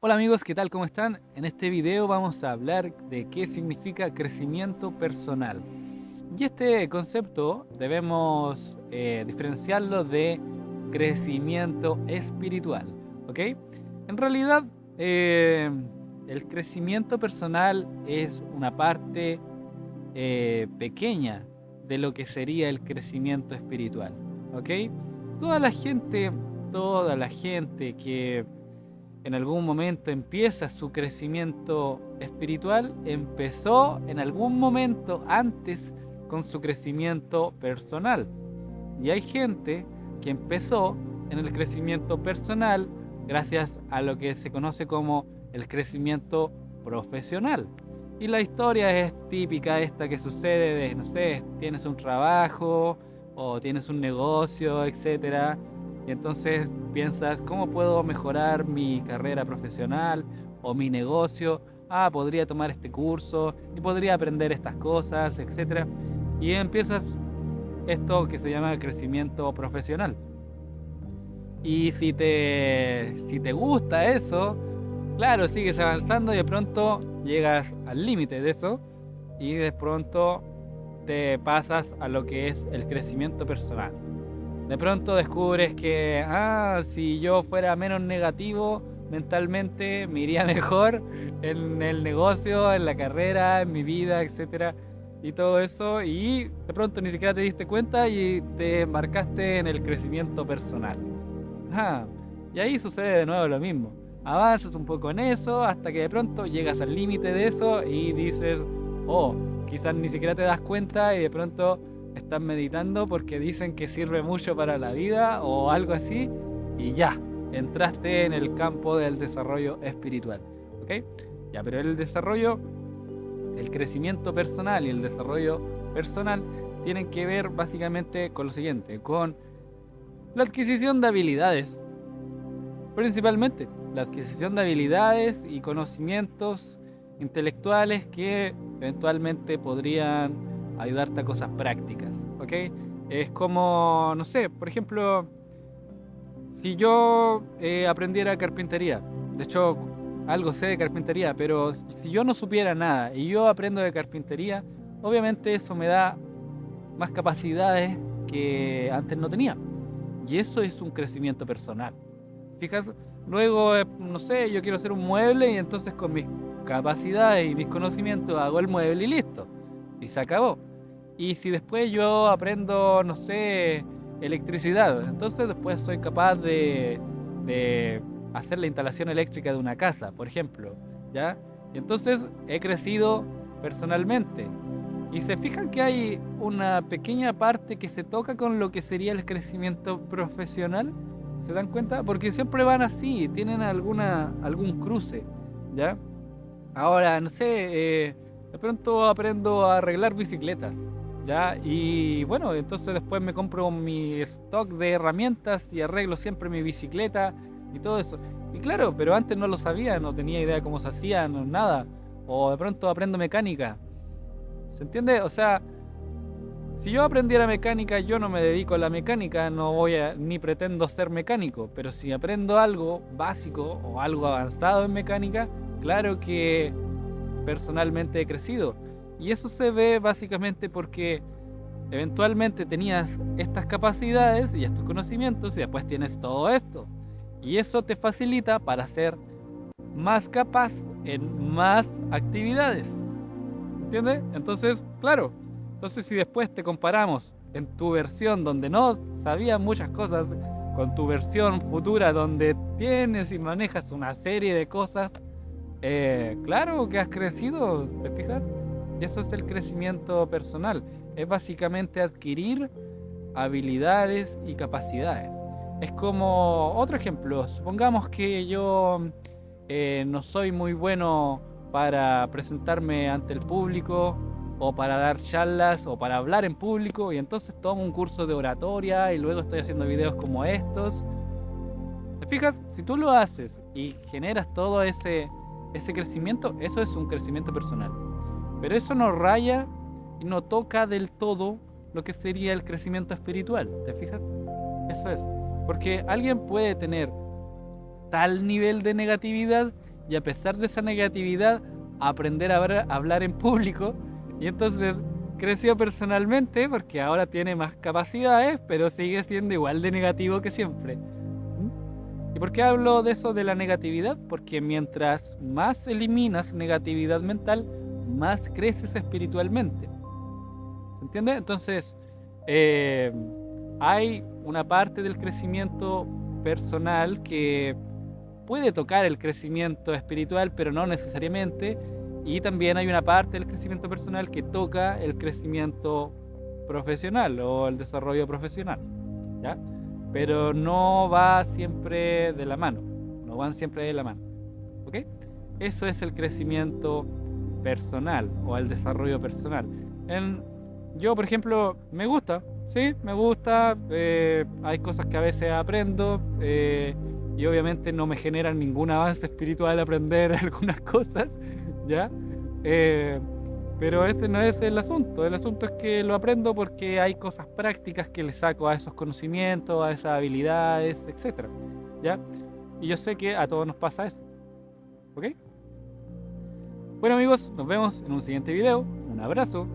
Hola amigos, ¿qué tal? ¿Cómo están? En este video vamos a hablar de qué significa crecimiento personal. Y este concepto debemos diferenciarlo de crecimiento espiritual, ¿ok? En realidad, eh, el crecimiento personal es una parte pequeña de lo que sería el crecimiento espiritual, ¿ok? Toda la gente, toda la gente que en algún momento empieza su crecimiento espiritual, empezó en algún momento antes con su crecimiento personal. Y hay gente que empezó en el crecimiento personal gracias a lo que se conoce como el crecimiento profesional. Y la historia es típica esta que sucede de, no sé, tienes un trabajo o tienes un negocio, etcétera, y entonces piensas, ¿cómo puedo mejorar mi carrera profesional o mi negocio? Ah, podría tomar este curso y podría aprender estas cosas, etcétera. Y empiezas esto que se llama crecimiento profesional. Y si te gusta eso, claro, sigues avanzando y de pronto llegas al límite de eso y de pronto te pasas a lo que es el crecimiento personal. De pronto descubres que, si yo fuera menos negativo mentalmente, me iría mejor en el negocio, en la carrera, en mi vida, etcétera, y todo eso, y de pronto ni siquiera te diste cuenta y te embarcaste en el crecimiento personal. Ajá. Y ahí sucede de nuevo lo mismo. Avanzas un poco en eso hasta que de pronto llegas al límite de eso y dices, oh, quizás ni siquiera te das cuenta y de pronto estás meditando porque dicen que sirve mucho para la vida o algo así y ya, entraste en el campo del desarrollo espiritual. ¿Ok? Ya, pero el crecimiento personal y el desarrollo personal tienen que ver básicamente con lo siguiente, con la adquisición de habilidades. Principalmente, la adquisición de habilidades y conocimientos intelectuales que eventualmente podrían ayudarte a cosas prácticas, ¿ok? Es como, no sé, por ejemplo, si yo aprendiera carpintería, de hecho, algo sé de carpintería, pero si yo no supiera nada y yo aprendo de carpintería, obviamente eso me da más capacidades que antes no tenía. Y eso es un crecimiento personal. Fijas, luego, no sé, yo quiero hacer un mueble y entonces con mis capacidades y mis conocimientos hago el mueble y listo. Y se acabó. Y si después yo aprendo, no sé, electricidad, entonces después soy capaz de hacer la instalación eléctrica de una casa, por ejemplo, ¿ya? Y entonces he crecido personalmente. Y se fijan que hay una pequeña parte que se toca con lo que sería el crecimiento profesional. ¿Se dan cuenta? Porque siempre van así, tienen algún cruce, ¿ya? Ahora, no sé, de pronto aprendo a arreglar bicicletas, ¿ya? Y bueno, entonces después me compro mi stock de herramientas y arreglo siempre mi bicicleta y todo eso. Y claro, pero antes no lo sabía, no tenía idea de cómo se hacía, no, nada. O de pronto aprendo mecánica. ¿Se entiende? O sea, si yo aprendiera mecánica, yo no me dedico a la mecánica, no voy a, ni pretendo ser mecánico, pero si aprendo algo básico o algo avanzado en mecánica, claro que personalmente he crecido. Y eso se ve básicamente porque eventualmente tenías estas capacidades y estos conocimientos y después tienes todo esto. Y eso te facilita para ser más capaz en más actividades. ¿Entiendes? Entonces, claro. Entonces, si después te comparamos en tu versión donde no sabías muchas cosas con tu versión futura donde tienes y manejas una serie de cosas, claro que has crecido, ¿te fijas? Y eso es el crecimiento personal. Es básicamente adquirir habilidades y capacidades. Es como otro ejemplo. Supongamos que yo no soy muy bueno para presentarme ante el público o para dar charlas o para hablar en público y entonces tomo un curso de oratoria y luego estoy haciendo videos como estos. ¿Te fijas? Si tú lo haces y generas todo ese crecimiento, eso es un crecimiento personal. Pero eso no raya y no toca del todo lo que sería el crecimiento espiritual. ¿Te fijas? Eso es. Porque alguien puede tener tal nivel de negatividad y a pesar de esa negatividad, aprender a hablar en público. Y entonces creció personalmente porque ahora tiene más capacidades, pero sigue siendo igual de negativo que siempre. ¿Mm? ¿Y por qué hablo de eso de la negatividad? Porque mientras más eliminas negatividad mental, más creces espiritualmente. ¿Se entiende? Entonces, eh, hay una parte del crecimiento personal que puede tocar el crecimiento espiritual, pero no necesariamente. Y también hay una parte del crecimiento personal que toca el crecimiento profesional o el desarrollo profesional, ¿ya? Pero no va siempre de la mano, no van siempre de la mano, ¿ok? Eso es el crecimiento personal o el desarrollo personal. Yo, por ejemplo, me gusta, sí, me gusta, hay cosas que a veces aprendo, y obviamente no me generan ningún avance espiritual aprender algunas cosas, ¿ya? Eh, pero ese no es el asunto es que lo aprendo porque hay cosas prácticas que le saco a esos conocimientos, a esas habilidades, etcétera, ¿ya? Y yo sé que a todos nos pasa eso, ¿ok? Bueno amigos, nos vemos en un siguiente video, un abrazo.